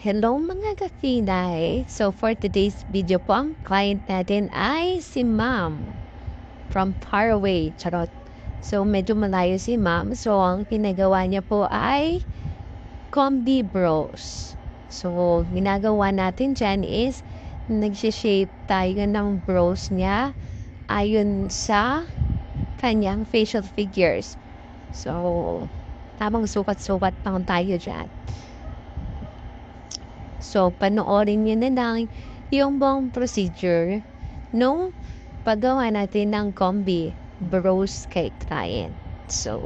Hello mga kakinay! So for today's video po, ang client natin ay si Ma'am from Faraway. Charot. So medyo malayo si Ma'am. So ang ginagawa niya po ay combi brows. So ginagawa natin dyan is nagsishape tayo ng brows niya ayon sa kanyang facial figures. So tamang sukat-sukat lang tayo dyan. So, panoorin nyo na lang yung buong procedure nung paggawa natin ng combi brows kay client. So,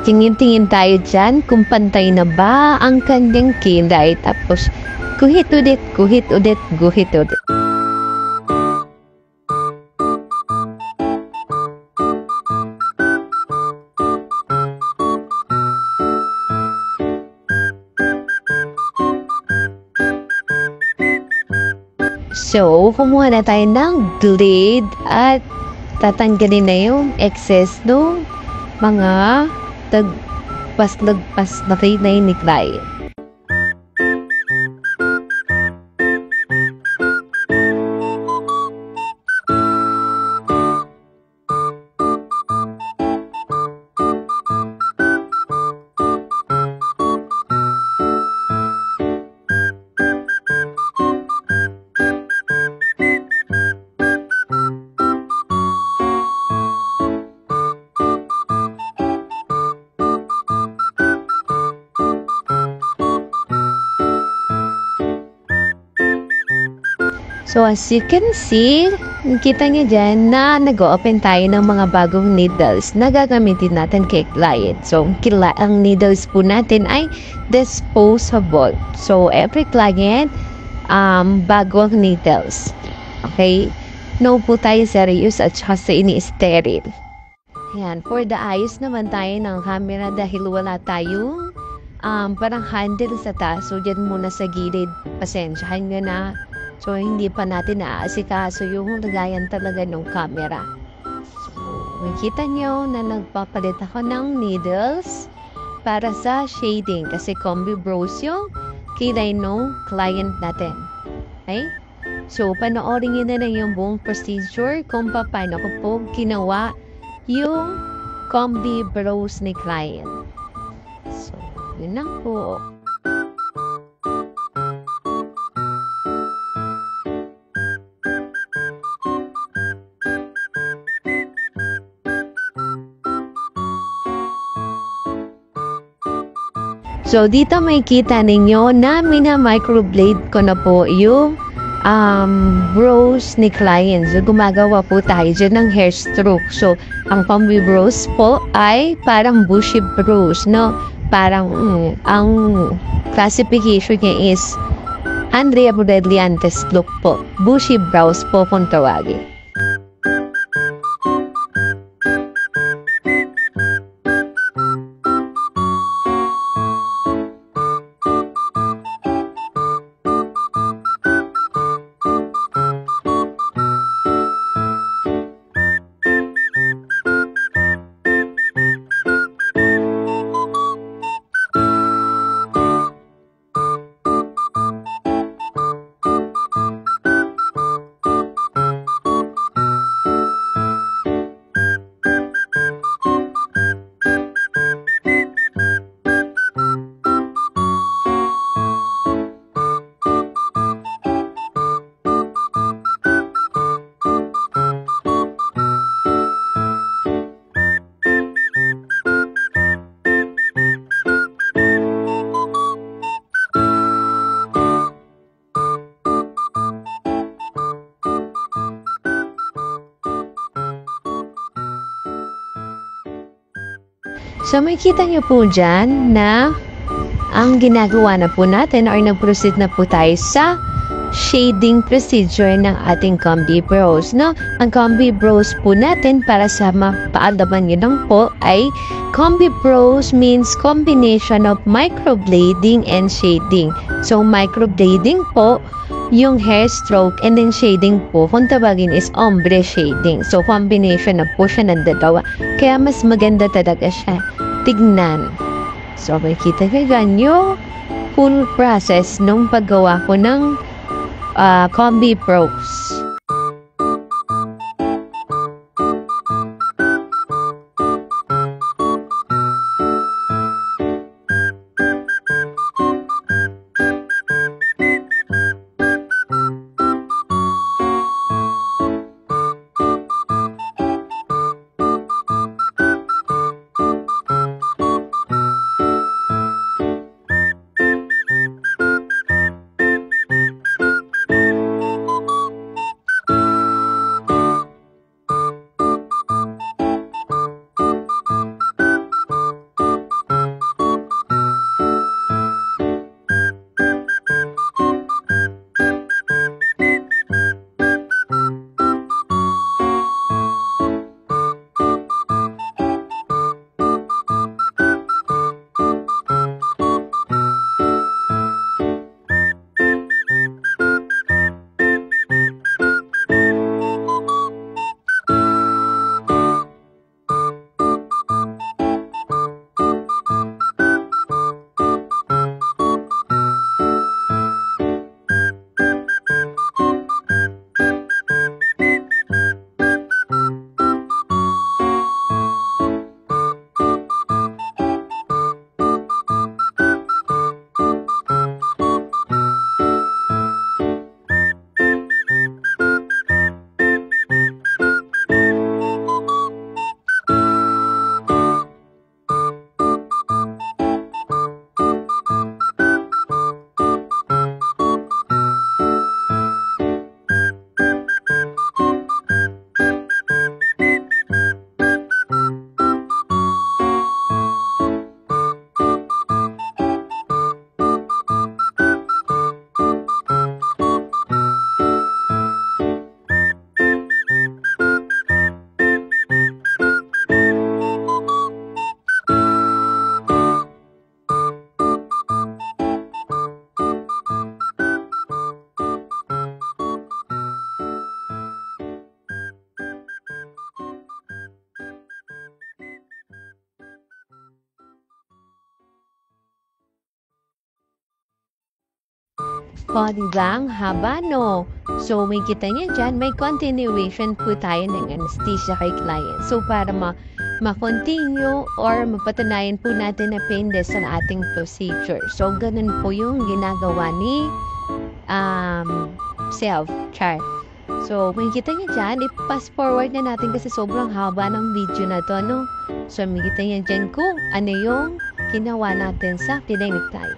tingin-tingin tayo dyan kung pantay na ba ang kanyang kilay. Tapos, guhit ulit, guhit ulit, guhit ulit. So, kumuha na tayo ng blade at tatanggalin na yung excess no mga lagpas na kinay ni client. So, as you can see, kita niyo dyan na nag-open tayo ng mga bagong needles na gagamitin natin kay client. So, ang needles po natin ay disposable. So, every client, bagong needles. Okay? No po tayo serious at saka sa ini-sterile. Ayan, for the eyes naman tayo ng camera dahil wala tayong parang handle sa taas. So, dyan muna sa gilid. Pasensyahan nyo na. So, hindi pa natin naaasikaso yung lagayan talaga ng camera. So, makikita nyo na nagpapalit ako ng needles para sa shading. Kasi combi brows yung kilay ng client natin. Okay? So, panoorin nyo na lang yung buong procedure kung paano ko po ginawa yung combi brows ni client. So, yun lang po. So, dito may kita ninyo na mina-microblade ko na po yung brows ni client. So, gumagawa po tayo dyan ng hair stroke. So, ang combi brows po ay parang bushy brows, no? Parang, ang classification niya is Andrea Brillantes look po. Bushy brows po kung tawagin. So makikita nyo po dyan na ang ginagawa na po natin or nag-proceed na po tayo sa shading procedure ng ating Combi Brows, no? Ang Combi Brows po natin, para sa mapaalaman nyo lang po, ay Combi Brows means combination of microblading and shading. So microblading po yung hair stroke, and then shading po kung tawagin is ombre shading. So combination na po siya ng dalawa, kaya mas maganda talaga siya tignan. So makikita kayo dyan yung full process nung paggawa ko ng Combi Brows. O, diba? Ang haba, no? So, may kita niya dyan, may continuation po tayo ng anesthesia kay client. So, para ma-continue or mapatunayan po natin na painless ang ating procedure. So, ganun po yung ginagawa ni self-chart. So, may kita niya dyan, i-fast forward na natin kasi sobrang haba ng video na to, no? So, may kita niya dyan kung ano yung ginawa natin sa clinic tayo.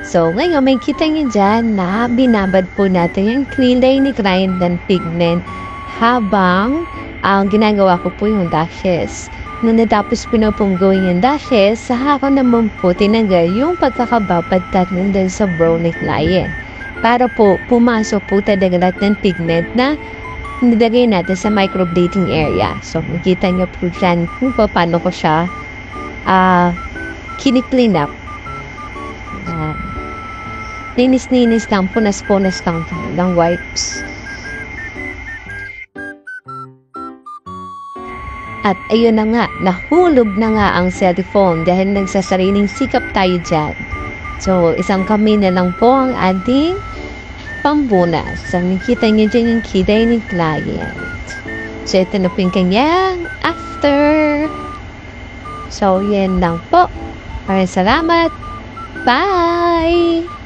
So, ngayon, may kita nyo dyan na binabad po natin yung kilay ni client ng pigment habang ginagawa ko po yung dashes. Nung natapos po na pong gawin yung dashes, saka ko naman po tinanggal yung pagkakababad natin dahil sa brow ni client. Para po pumasok po talaga lahat ng pigment na nilagay natin sa microblading area. So, makita nyo po dyan kung paano ko siya kini-clean up. Linis-linis lang, punas-punas lang ng wipes. At ayun na nga, nahulog na nga ang cellphone dahil nagsasariling sikap tayo dyan. So, isang kami na lang po ang ating pambunas. So, nakita niyo dyan yung kilay ni client. So, ito na po yung kanyang after. So, yan lang po. Maraming salamat. Bye!